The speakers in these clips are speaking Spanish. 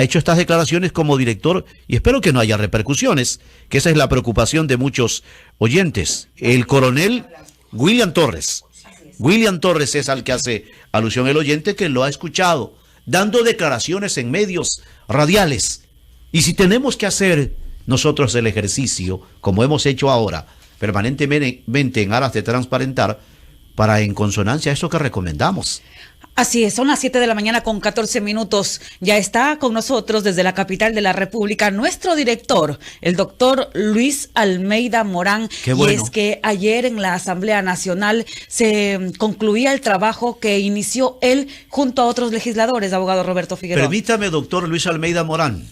ha hecho estas declaraciones como director y espero que no haya repercusiones, que esa es la preocupación de muchos oyentes. El coronel William Torres. William Torres es al que hace alusión el oyente, que lo ha escuchado, dando declaraciones en medios radiales. Y si tenemos que hacer nosotros el ejercicio, como hemos hecho ahora, permanentemente en aras de transparentar, para en consonancia a eso que recomendamos. Así es, son las 7 de la mañana con 14 minutos. Ya está con nosotros desde la capital de la República nuestro director, el doctor Luis Almeida Morán. Qué bueno. Y es que ayer en la Asamblea Nacional se concluía el trabajo que inició él junto a otros legisladores, abogado Roberto Figueroa. Permítame, doctor Luis Almeida Morán,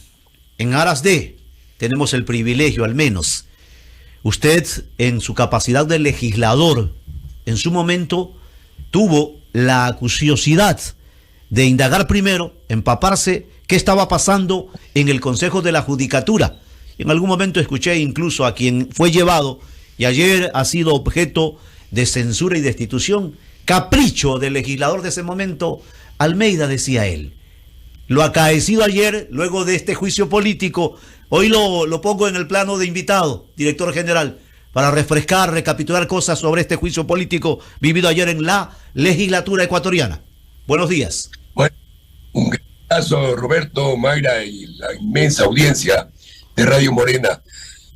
en aras de, tenemos el privilegio al menos, usted en su capacidad de legislador, en su momento tuvo la curiosidad de indagar primero, empaparse qué estaba pasando en el Consejo de la Judicatura. En algún momento escuché incluso a quien fue llevado y ayer ha sido objeto de censura y destitución, capricho del legislador de ese momento, Almeida, decía él. Lo acaecido ayer, luego de este juicio político, hoy lo pongo en el plano de invitado, director general, para refrescar, recapitular cosas sobre este juicio político vivido ayer en la legislatura ecuatoriana. Buenos días. Bueno, un abrazo, Roberto, Mayra y la inmensa audiencia de Radio Morena.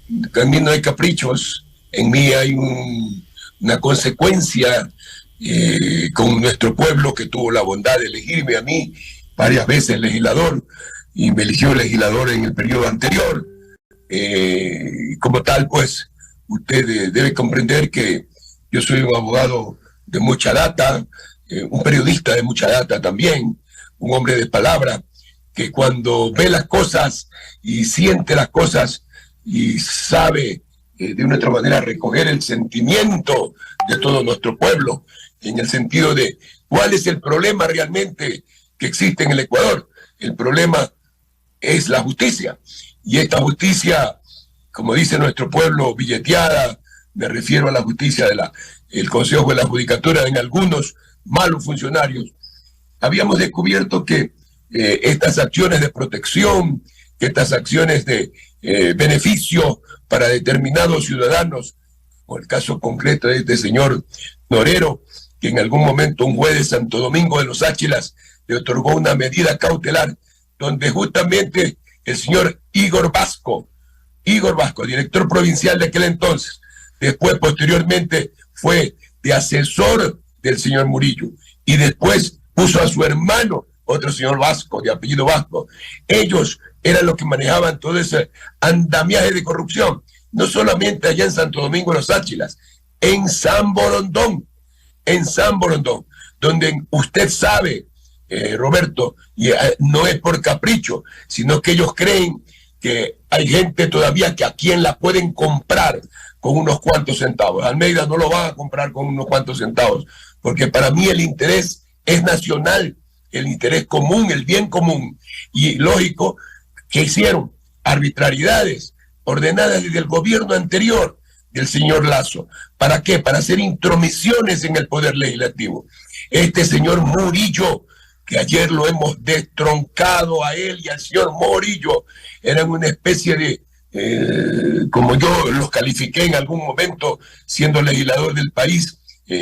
En mí no hay caprichos, en mí hay una consecuencia con nuestro pueblo, que tuvo la bondad de elegirme a mí varias veces legislador, y me eligió legislador en el periodo anterior. Como tal, pues, usted debe comprender que yo soy un abogado de mucha data, un periodista de mucha data también, un hombre de palabra, que cuando ve las cosas y siente las cosas y sabe de una otra manera recoger el sentimiento de todo nuestro pueblo, en el sentido de cuál es el problema realmente que existe en el Ecuador. El problema es la justicia, y esta justicia, como dice nuestro pueblo, billeteada. Me refiero a la justicia el Consejo de la Judicatura, en algunos malos funcionarios. Habíamos descubierto que estas acciones de protección, que estas acciones de beneficio para determinados ciudadanos, como el caso concreto de este señor Norero, que en algún momento un juez de Santo Domingo de los Áchilas le otorgó una medida cautelar, donde justamente el señor Igor Vasco, director provincial de aquel entonces, después posteriormente fue de asesor del señor Murillo, y después puso a su hermano, otro señor Vasco, de apellido Vasco. Ellos eran los que manejaban todo ese andamiaje de corrupción, no solamente allá en Santo Domingo de los Áchilas, en San Borondón, donde usted sabe, Roberto, y no es por capricho, sino que ellos creen que hay gente todavía que a quien la pueden comprar con unos cuantos centavos. Almeida no lo van a comprar con unos cuantos centavos, porque para mí el interés es nacional, el interés común, el bien común. Y lógico que hicieron arbitrariedades ordenadas desde el gobierno anterior del señor Lasso. ¿Para qué? Para hacer intromisiones en el poder legislativo. Este señor Murillo, que ayer lo hemos destroncado a él y al señor Morillo, eran una especie de, como yo los califiqué en algún momento siendo legislador del país,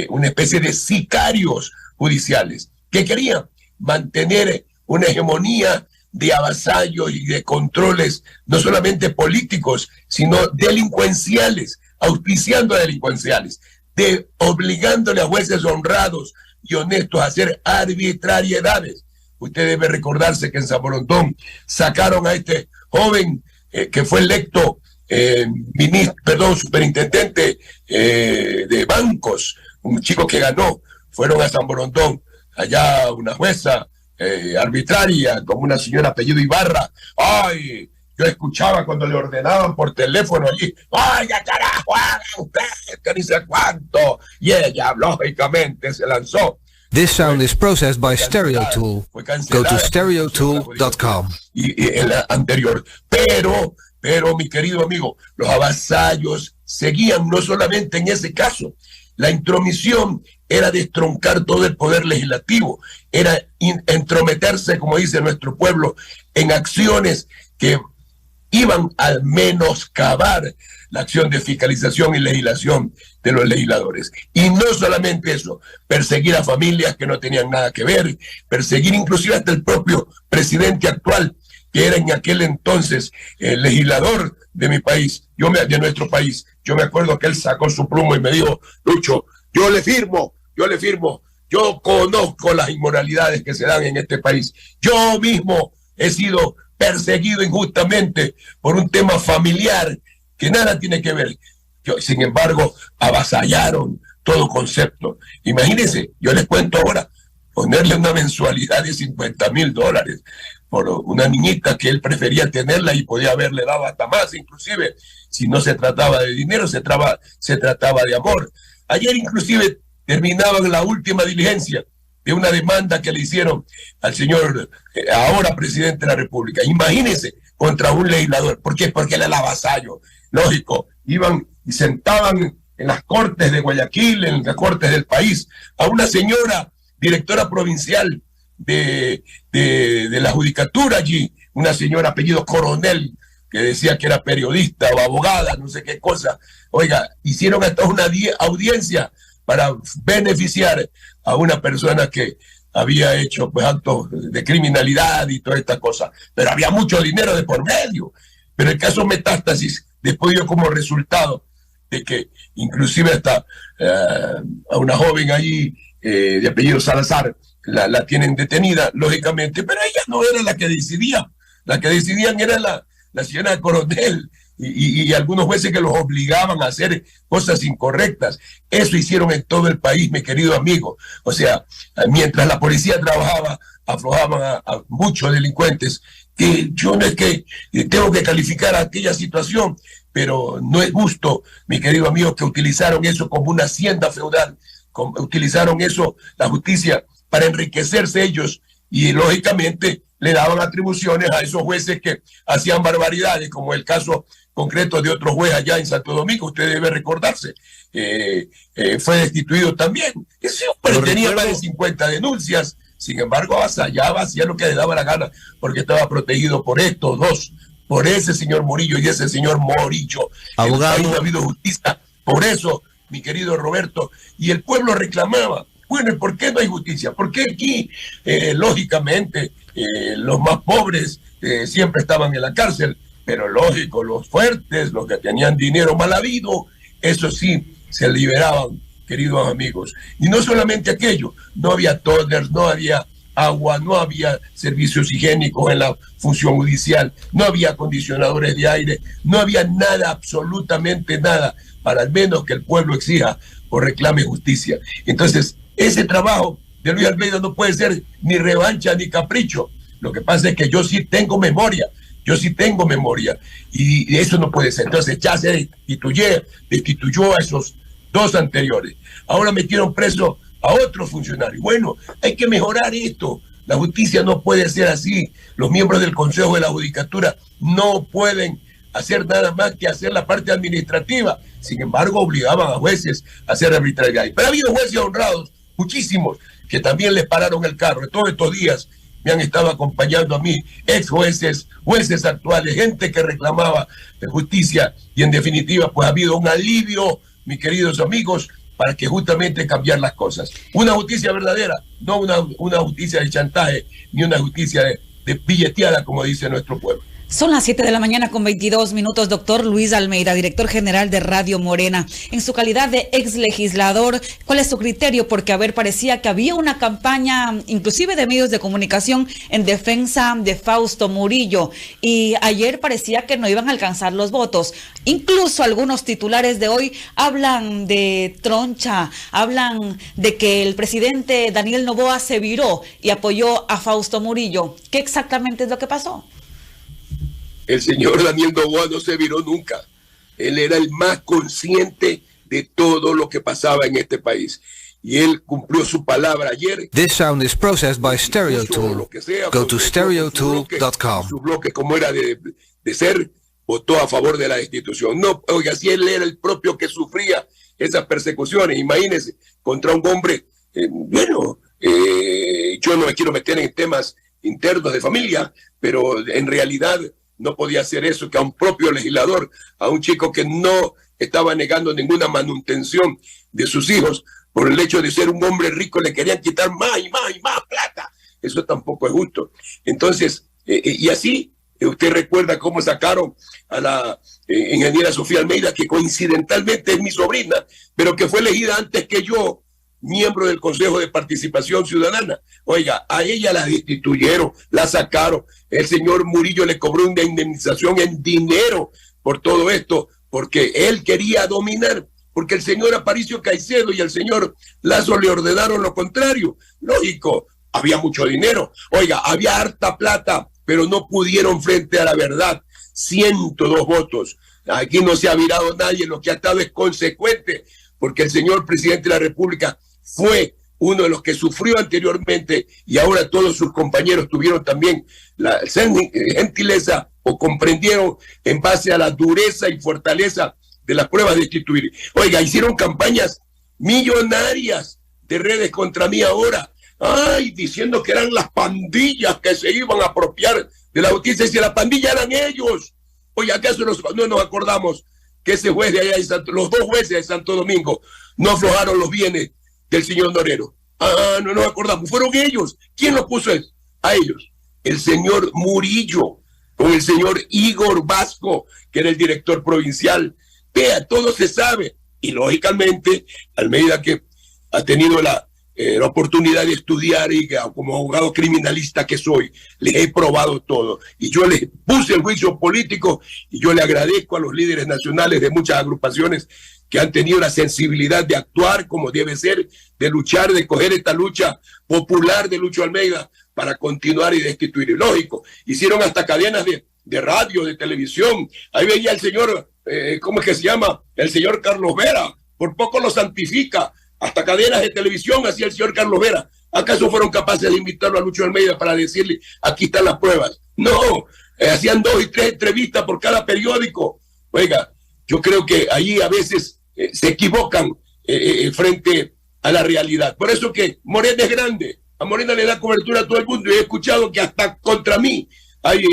una especie de sicarios judiciales, que querían mantener una hegemonía de avasallos y de controles, no solamente políticos, sino delincuenciales, auspiciando a delincuenciales, obligándole a jueces honrados y honestos a hacer arbitrariedades. Usted debe recordarse que en San Borondón sacaron a este joven que fue electo superintendente de bancos, un chico que ganó. Fueron a San Borondón, allá una jueza arbitraria, como una señora apellido Ibarra. ¡Ay! Yo escuchaba cuando le ordenaban por teléfono allí, ¡vaya carajo, haga usted, que ni sé cuánto! Y ella, lógicamente, se lanzó. This sound is processed by Stereo Tool. Go to stereotool.com. Y el anterior. Pero, mi querido amigo, los avasallos seguían no solamente en ese caso. La intromisión era destroncar todo el poder legislativo, era entrometerse, como dice nuestro pueblo, en acciones que iban a menoscabar la acción de fiscalización y legislación de los legisladores. Y no solamente eso, perseguir a familias que no tenían nada que ver, perseguir inclusive hasta el propio presidente actual, que era en aquel entonces el legislador de mi país, de nuestro país. Yo me acuerdo que él sacó su pluma y me dijo: Lucho, yo le firmo, yo conozco las inmoralidades que se dan en este país. Yo mismo he sido perseguido injustamente por un tema familiar que nada tiene que ver. Sin embargo, avasallaron todo concepto. Imagínense, yo les cuento ahora, ponerle una mensualidad de $50,000 por una niñita que él prefería tenerla y podía haberle dado hasta más, inclusive, si no se trataba de dinero, se trataba de amor. Ayer inclusive terminaban la última diligencia de una demanda que le hicieron al señor, ahora presidente de la República. Imagínense, contra un legislador. ¿Por qué? Porque él era vasallo. Lógico, iban y sentaban en las cortes de Guayaquil, en las cortes del país, a una señora directora provincial de la judicatura allí, una señora apellido Coronel, que decía que era periodista o abogada, no sé qué cosa. Oiga, hicieron hasta una audiencia para beneficiar a una persona que había hecho pues actos de criminalidad y toda esta cosa, pero había mucho dinero de por medio. Pero el caso Metástasis después dio como resultado de que inclusive hasta a una joven allí de apellido Salazar la tienen detenida, lógicamente, pero ella no era la que decidía. La que decidían era la señora Coronel y algunos jueces que los obligaban a hacer cosas incorrectas. Eso hicieron en todo el país, mi querido amigo. O sea, mientras la policía trabajaba, aflojaban a muchos delincuentes, que yo no es que tengo que calificar aquella situación, pero no es justo, mi querido amigo, que utilizaron eso como una hacienda feudal, utilizaron eso, la justicia, para enriquecerse ellos, y lógicamente le daban atribuciones a esos jueces que hacían barbaridades, como el caso concreto de otro juez allá en Santo Domingo. Usted debe recordarse, fue destituido también. Ese hombre tenía más de 50 denuncias, sin embargo avasallaba, hacía lo que le daba la gana, porque estaba protegido por estos dos, por ese señor Murillo y ese señor Morillo. Abogado. En el país no ha habido justicia, por eso, mi querido Roberto, y el pueblo reclamaba. Bueno, ¿y por qué no hay justicia? ¿Por qué aquí, lógicamente, los más pobres siempre estaban en la cárcel? Pero lógico, los fuertes, los que tenían dinero mal habido, eso sí, se liberaban, queridos amigos. Y no solamente aquello, no había toners, no había agua, no había servicios higiénicos en la función judicial, no había acondicionadores de aire, no había nada, absolutamente nada, para al menos que el pueblo exija o reclame justicia. Entonces, ese trabajo de Luis Almeida no puede ser ni revancha ni capricho. Lo que pasa es que yo sí tengo memoria, y eso no puede ser. Entonces ya se destituyó a esos dos anteriores. Ahora metieron preso a otros funcionarios. Bueno, hay que mejorar esto. La justicia no puede ser así. Los miembros del Consejo de la Judicatura no pueden hacer nada más que hacer la parte administrativa. Sin embargo, obligaban a jueces a hacer arbitrariedad. Pero ha habido jueces honrados, muchísimos, que también les pararon el carro. Todos estos días me han estado acompañando a mí, ex jueces, jueces actuales, gente que reclamaba justicia, y en definitiva, pues ha habido un alivio, mis queridos amigos, para que justamente cambiar las cosas. Una justicia verdadera, no una justicia de chantaje, ni una justicia de billeteada, como dice nuestro pueblo. Son las 7 de la mañana con 22 minutos. Doctor Luis Almeida, director general de Radio Morena. En su calidad de ex legislador, ¿cuál es su criterio? Porque, parecía que había una campaña, inclusive de medios de comunicación, en defensa de Fausto Murillo. Y ayer parecía que no iban a alcanzar los votos. Incluso algunos titulares de hoy hablan de troncha, hablan de que el presidente Daniel Noboa se viró y apoyó a Fausto Murillo. ¿Qué exactamente es lo que pasó? El señor Daniel Noboa no se viró nunca. Él era el más consciente de todo lo que pasaba en este país. Y él cumplió su palabra ayer. This sound is processed by StereoTool. Go to stereotool.com. Su bloque, como era de ser, votó a favor de la destitución. No, oiga, si él era el propio que sufría esas persecuciones. Imagínense, contra un hombre, yo no me quiero meter en temas internos de familia, pero en realidad no podía hacer eso, que a un propio legislador, a un chico que no estaba negando ninguna manutención de sus hijos, por el hecho de ser un hombre rico, le querían quitar más y más y más plata. Eso tampoco es justo. Entonces, y así, usted recuerda cómo sacaron a la ingeniera Sofía Almeida, que coincidentalmente es mi sobrina, pero que fue elegida antes que yo, miembro del Consejo de Participación Ciudadana. Oiga, a ella la destituyeron, la sacaron. El señor Murillo le cobró una indemnización en dinero por todo esto, porque él quería dominar, porque el señor Aparicio Caicedo y el señor Lazo le ordenaron lo contrario. Lógico, había mucho dinero. Oiga, había harta plata, pero no pudieron frente a la verdad. 102 votos. Aquí no se ha virado nadie, lo que ha estado es consecuente, porque el señor presidente de la República fue uno de los que sufrió anteriormente y ahora todos sus compañeros tuvieron también la gentileza o comprendieron en base a la dureza y fortaleza de las pruebas de destituir. Oiga, hicieron campañas millonarias de redes contra mí ahora. Ay, diciendo que eran las pandillas que se iban a apropiar de la justicia, y si la pandilla eran ellos. Oye, ¿acaso no nos acordamos que ese juez de allá los dos jueces de Santo Domingo no aflojaron los bienes del señor Norero? No nos acordamos, fueron ellos. ¿Quién los puso eso? A ellos. El señor Murillo, con el señor Igor Vasco, que era el director provincial. Vea, todo se sabe. Y lógicamente, Almeida, que ha tenido la oportunidad de estudiar y como abogado criminalista que soy, les he probado todo. Y yo les puse el juicio político y yo le agradezco a los líderes nacionales de muchas agrupaciones que han tenido la sensibilidad de actuar como debe ser, de luchar, de coger esta lucha popular de Lucho Almeida para continuar y destituir. Y lógico, hicieron hasta cadenas de radio, de televisión. Ahí veía el señor, ¿cómo es que se llama? El señor Carlos Vera, por poco lo santifica. Hasta cadenas de televisión hacía el señor Carlos Vera. ¿Acaso fueron capaces de invitarlo a Lucho Almeida para decirle, aquí están las pruebas? No, hacían 2 y 3 entrevistas por cada periódico. Oiga, yo creo que allí a veces se equivocan frente a la realidad. Por eso que Morena es grande. A Morena le da cobertura a todo el mundo. Y he escuchado que hasta contra mí hay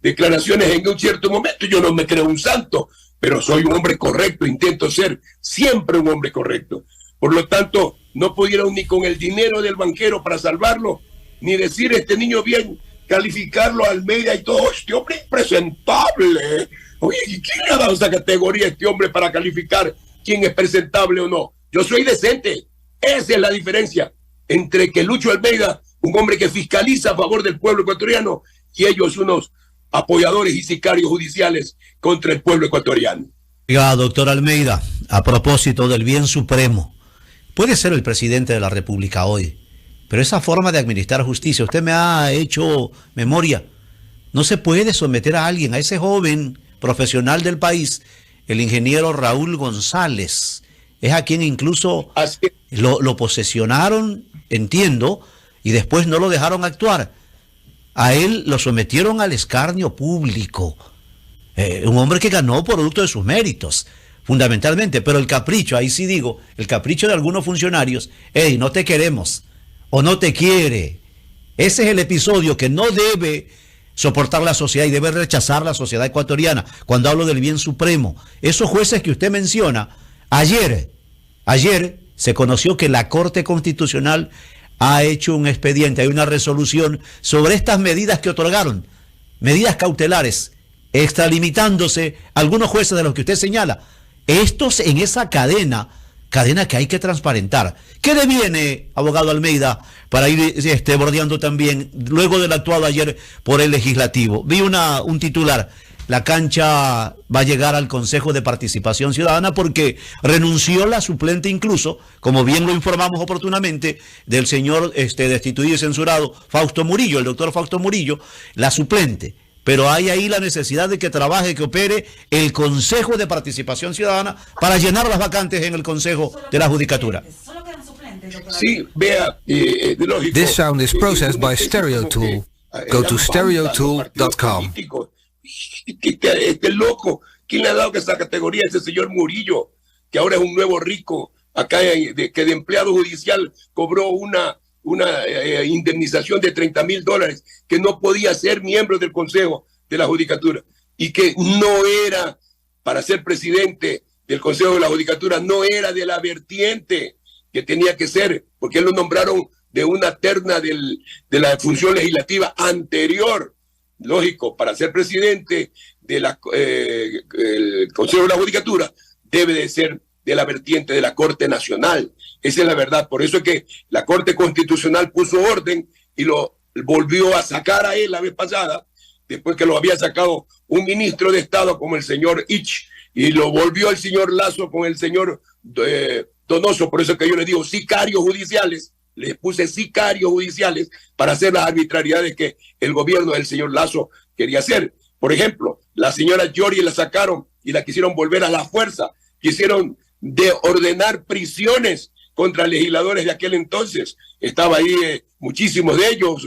declaraciones en un cierto momento. Yo no me creo un santo, pero soy un hombre correcto. Intento ser siempre un hombre correcto. Por lo tanto, no pudieron ni con el dinero del banquero para salvarlo, ni decir este niño bien, calificarlo a Almeida y todo. Este hombre impresentable. Oye, ¿quién le ha dado esa categoría a este hombre para calificar quién es presentable o no? Yo soy decente. Esa es la diferencia entre que Lucho Almeida, un hombre que fiscaliza a favor del pueblo ecuatoriano, y ellos unos apoyadores y sicarios judiciales contra el pueblo ecuatoriano. Oiga, doctor Almeida, a propósito del bien supremo, puede ser el presidente de la República hoy, pero esa forma de administrar justicia, usted me ha hecho memoria, no se puede someter a alguien, a ese joven profesional del país, el ingeniero Raúl González, es a quien incluso lo posesionaron, entiendo, y después no lo dejaron actuar. A él lo sometieron al escarnio público, un hombre que ganó producto de sus méritos, fundamentalmente, pero el capricho, ahí sí digo, el capricho de algunos funcionarios, hey, no te queremos, o no te quiere. Ese es el episodio que no debe soportar la sociedad y debe rechazar la sociedad ecuatoriana cuando hablo del bien supremo. Esos jueces que usted menciona, ayer se conoció que la Corte Constitucional ha hecho un expediente, hay una resolución sobre estas medidas que otorgaron, medidas cautelares, extralimitándose algunos jueces de los que usted señala. Estos en esa cadena que hay que transparentar. ¿Qué deviene, abogado Almeida, para ir bordeando también, luego del actuado ayer por el Legislativo? Vi un titular, la cancha va a llegar al Consejo de Participación Ciudadana porque renunció la suplente incluso, como bien lo informamos oportunamente, del señor destituido y censurado Fausto Murillo, el doctor Fausto Murillo, la suplente. Pero hay ahí la necesidad de que trabaje, que opere el Consejo de Participación Ciudadana para llenar las vacantes en el Consejo de la Judicatura. Sí, vea, lógico. This sound is processed by StereoTool. Go to stereotool.com. Este loco, ¿quién le ha dado esa categoría a ese señor Murillo? que ahora es un nuevo rico, acá que de empleado judicial cobró una indemnización de $30,000, que no podía ser miembro del Consejo de la Judicatura y que no era, para ser presidente del Consejo de la Judicatura, no era de la vertiente que tenía que ser, porque él lo nombraron de una terna de la función legislativa anterior. Lógico, para ser presidente del Consejo de la Judicatura debe de ser de la vertiente de la Corte Nacional. Esa es la verdad. Por eso es que la Corte Constitucional puso orden y lo volvió a sacar a él la vez pasada, después que lo había sacado un ministro de Estado como el señor Ich, y lo volvió el señor Lazo con el señor Donoso. Por eso es que yo le digo sicarios judiciales. Les puse sicarios judiciales para hacer las arbitrariedades que el gobierno del señor Lazo quería hacer. Por ejemplo, la señora Giorgi la sacaron y la quisieron volver a la fuerza. Quisieron ordenar prisiones contra legisladores de aquel entonces. Estaba ahí muchísimos de ellos.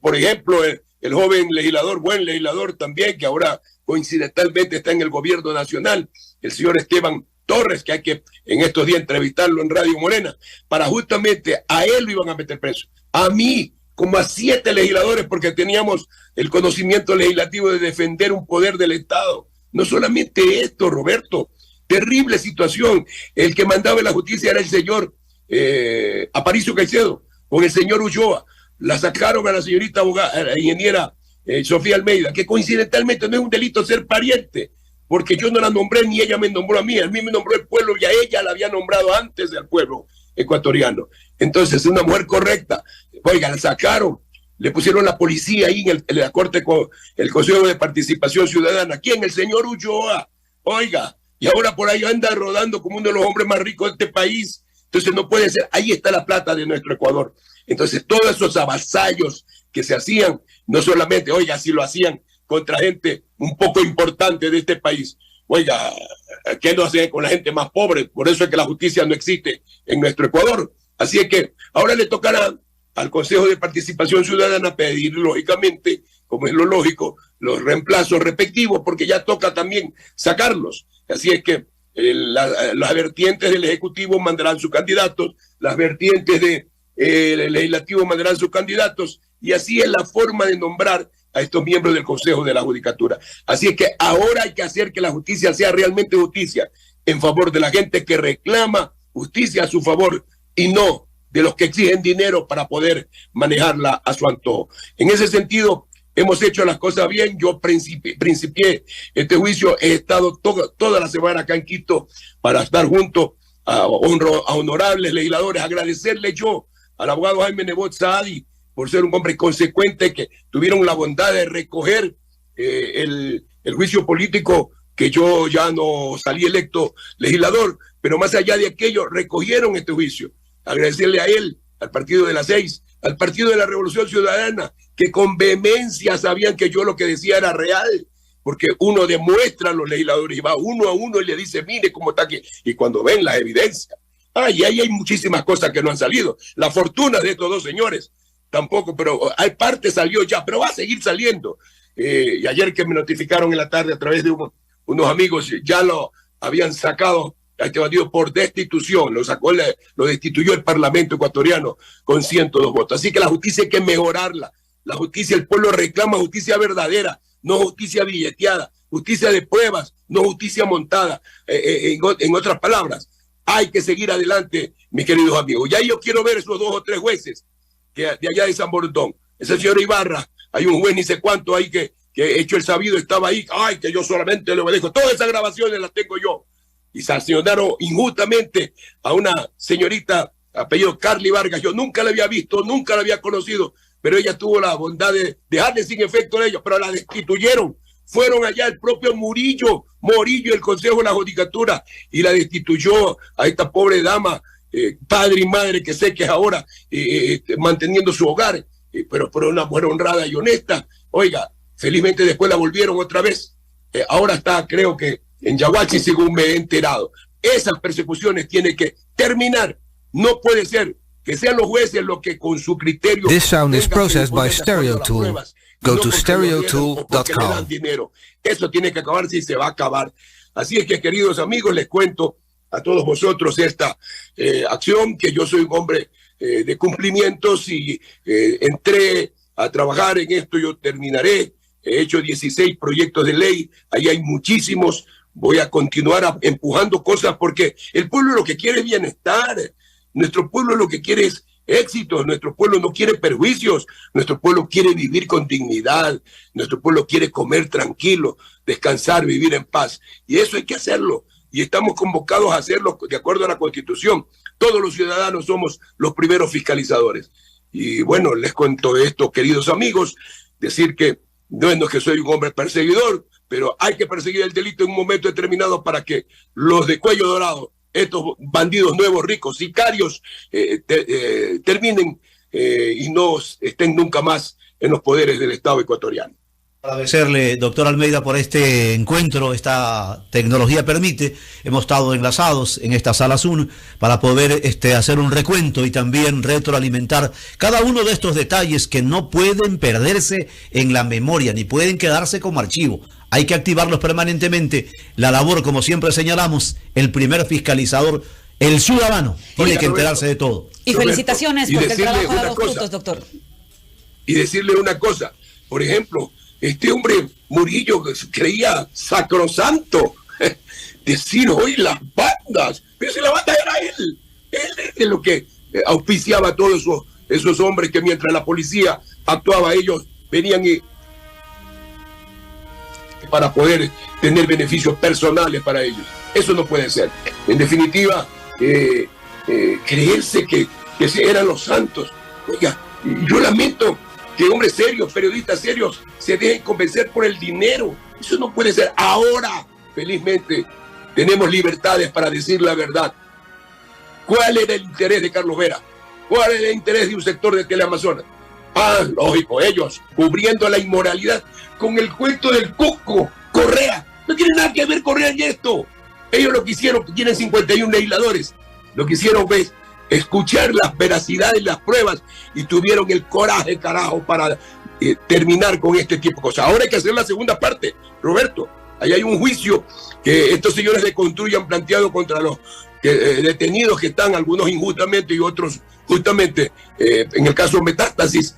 Por ejemplo, el joven legislador, buen legislador también, que ahora coincidentalmente está en el gobierno nacional, el señor Esteban Torres, que hay que en estos días entrevistarlo en Radio Morena, para justamente a él lo iban a meter preso. A mí, como a 7 legisladores, porque teníamos el conocimiento legislativo de defender un poder del Estado. No solamente esto, Roberto, terrible situación. El que mandaba en la justicia era el señor Aparicio Caicedo, con el señor Ulloa. La sacaron a la señorita abogada, a la ingeniera Sofía Almeida, que coincidentalmente no es un delito ser pariente, porque yo no la nombré ni ella me nombró a mí me nombró el pueblo y a ella la había nombrado antes del pueblo ecuatoriano. Entonces, una mujer correcta. Oiga, la sacaron, le pusieron la policía ahí en la corte, el Consejo de Participación Ciudadana. ¿Quién? El señor Ulloa. Oiga, y ahora por ahí anda rodando como uno de los hombres más ricos de este país. Entonces no puede ser. Ahí está la plata de nuestro Ecuador. Entonces, todos esos avasallos que se hacían, no solamente, oiga, si lo hacían contra gente un poco importante de este país. Oiga, ¿qué no hacen con la gente más pobre? Por eso es que la justicia no existe en nuestro Ecuador. Así es que ahora le tocará al Consejo de Participación Ciudadana pedir, lógicamente, como es lo lógico, los reemplazos respectivos, porque ya toca también sacarlos. Así es que las vertientes del Ejecutivo mandarán sus candidatos, las vertientes del Legislativo mandarán sus candidatos, y así es la forma de nombrar a estos miembros del Consejo de la Judicatura. Así es que ahora hay que hacer que la justicia sea realmente justicia en favor de la gente que reclama justicia a su favor y no de los que exigen dinero para poder manejarla a su antojo. En ese sentido, hemos hecho las cosas bien. Yo principié este juicio, he estado toda la semana acá en Quito para estar junto a honorables legisladores, agradecerle yo al abogado Jaime Nebot Saadi por ser un hombre consecuente, que tuvieron la bondad de recoger el juicio político, que yo ya no salí electo legislador, pero más allá de aquello, recogieron este juicio. Agradecerle a él, al Partido de las 6, al Partido de la Revolución Ciudadana, que con vehemencia sabían que yo lo que decía era real, porque uno demuestra a los legisladores y va uno a uno y le dice, mire cómo está aquí, y cuando ven la evidencia, y ahí hay muchísimas cosas que no han salido. La fortuna de estos dos señores tampoco, pero hay parte salió ya, pero va a seguir saliendo. Y ayer que me notificaron en la tarde a través de unos amigos, ya lo habían sacado a este bandido por destitución, lo destituyó el Parlamento ecuatoriano con 102 votos. Así que la justicia hay que mejorarla. La justicia, el pueblo reclama justicia verdadera, no justicia billeteada, justicia de pruebas, no justicia montada. En otras palabras, hay que seguir adelante, mis queridos amigos. Ya yo quiero ver esos 2 o 3 jueces que de allá de San Borondón. Ese señor Ibarra, hay un juez ni sé cuánto ahí que hecho el sabido estaba ahí, que yo solamente le obedezco. Todas esas grabaciones las tengo yo. Y sancionaron injustamente a una señorita apellido Carly Vargas. Yo nunca la había visto, nunca la había conocido, pero ella tuvo la bondad de dejarle sin efecto a ellos, pero la destituyeron. Fueron allá el propio Morillo, el Consejo de la Judicatura, y la destituyó a esta pobre dama, padre y madre, que sé que es ahora manteniendo su hogar, pero una mujer honrada y honesta. Oiga, felizmente después la volvieron otra vez. Ahora está, creo que en Yaguachi, según me he enterado. Esas persecuciones tienen que terminar. No puede ser que sean los jueces los que con su criterio... This sound is processed by StereoTool. Go to stereotool.com. Eso tiene que acabarse y se va a acabar. Así es que, queridos amigos, les cuento a todos vosotros esta acción, que yo soy un hombre de cumplimientos y entré a trabajar en esto. Yo terminaré, he hecho 16 proyectos de ley, ahí hay muchísimos, voy a continuar empujando cosas porque el pueblo lo que quiere es bienestar, nuestro pueblo lo que quiere es éxito, nuestro pueblo no quiere perjuicios, nuestro pueblo quiere vivir con dignidad, nuestro pueblo quiere comer tranquilo, descansar, vivir en paz, y eso hay que hacerlo, y estamos convocados a hacerlo de acuerdo a la Constitución. Todos los ciudadanos somos los primeros fiscalizadores. Y bueno, les cuento esto, queridos amigos, decir que no es que soy un hombre perseguidor, pero hay que perseguir el delito en un momento determinado para que los de cuello dorado, estos bandidos nuevos, ricos, sicarios, terminen y no estén nunca más en los poderes del Estado ecuatoriano. Agradecerle, doctor Almeida, por este encuentro. Esta tecnología permite, hemos estado enlazados en esta sala Zoom para poder hacer un recuento y también retroalimentar cada uno de estos detalles que no pueden perderse en la memoria, ni pueden quedarse como archivo. Hay que activarlos permanentemente. La labor, como siempre señalamos, el primer fiscalizador, el ciudadano, tiene que enterarse de todo. Y felicitaciones porque el trabajo ha dado frutos, doctor. Y decirle una cosa, por ejemplo, este hombre Murillo creía sacrosanto decir hoy las bandas, pero si la banda era él es lo que auspiciaba a todos esos hombres que mientras la policía actuaba, ellos venían para poder tener beneficios personales para ellos. Eso no puede ser. En definitiva, creerse que eran los santos. Oiga, yo lamento que hombres serios, periodistas serios, se dejen convencer por el dinero. Eso no puede ser. Ahora, felizmente, tenemos libertades para decir la verdad. ¿Cuál era el interés de Carlos Vera? ¿Cuál era el interés de un sector de Teleamazonas? Ah, lógico, ellos cubriendo la inmoralidad con el cuento del Cuco, Correa. No tiene nada que ver Correa en esto. Ellos lo que hicieron, tienen 51 legisladores, lo que hicieron fue escuchar las veracidades, las pruebas, y tuvieron el coraje, carajo, para terminar con este tipo de cosas. Ahora hay que hacer la segunda parte, Roberto. Ahí hay un juicio que estos señores de Construya han planteado contra los detenidos que están, algunos injustamente y otros justamente, en el caso Metástasis,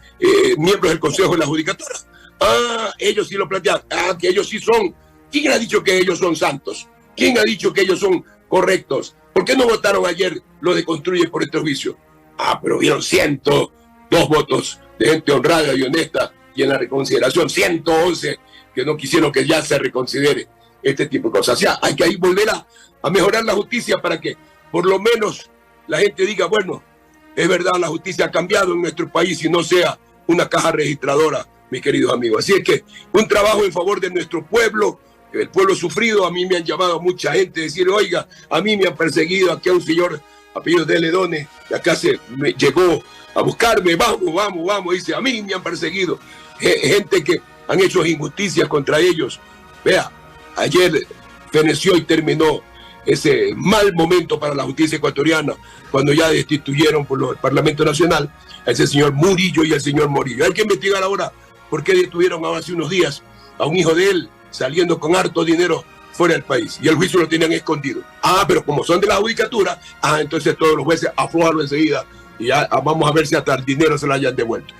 miembros del Consejo de la Judicatura. Ah, ellos sí lo plantean. Ah, que ellos sí son. ¿Quién ha dicho que ellos son santos? ¿Quién ha dicho que ellos son correctos? ¿Por qué no votaron ayer los de Construye por este juicio? Ah, pero vieron 102 votos de gente honrada y honesta, y en la reconsideración 111 que no quisieron que ya se reconsidere este tipo de cosas. O sea, hay que ahí volver a mejorar la justicia para que por lo menos la gente diga, bueno, es verdad, la justicia ha cambiado en nuestro país y no sea una caja registradora, mis queridos amigos. Así es que un trabajo en favor de nuestro pueblo, el pueblo sufrido. A mí me han llamado mucha gente a decir, oiga, a mí me han perseguido, aquí a un señor apellido de Ledone, de acá me llegó a buscarme, vamos, dice, a mí me han perseguido. Gente que han hecho injusticias contra ellos. Vea, ayer feneció y terminó ese mal momento para la justicia ecuatoriana, cuando ya destituyeron por el Parlamento Nacional a ese señor Murillo y al señor Morillo. Hay que investigar ahora por qué detuvieron ahora hace unos días a un hijo de él saliendo con harto dinero fuera del país, y el juicio lo tenían escondido. Ah, pero como son de la judicatura, entonces todos los jueces aflojaron enseguida y ya vamos a ver si hasta el dinero se lo hayan devuelto.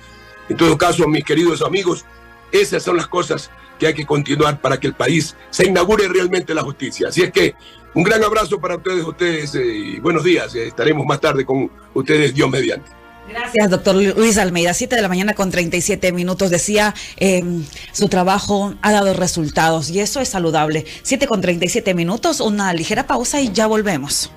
En todo caso, mis queridos amigos, esas son las cosas que hay que continuar para que el país se inaugure realmente la justicia. Así es que un gran abrazo para ustedes y buenos días. Estaremos más tarde con ustedes, Dios mediante. Gracias, doctor Luis Almeida. 7 de la mañana con 37 minutos. Decía, su trabajo ha dado resultados y eso es saludable. 7 con 37 minutos, una ligera pausa y ya volvemos.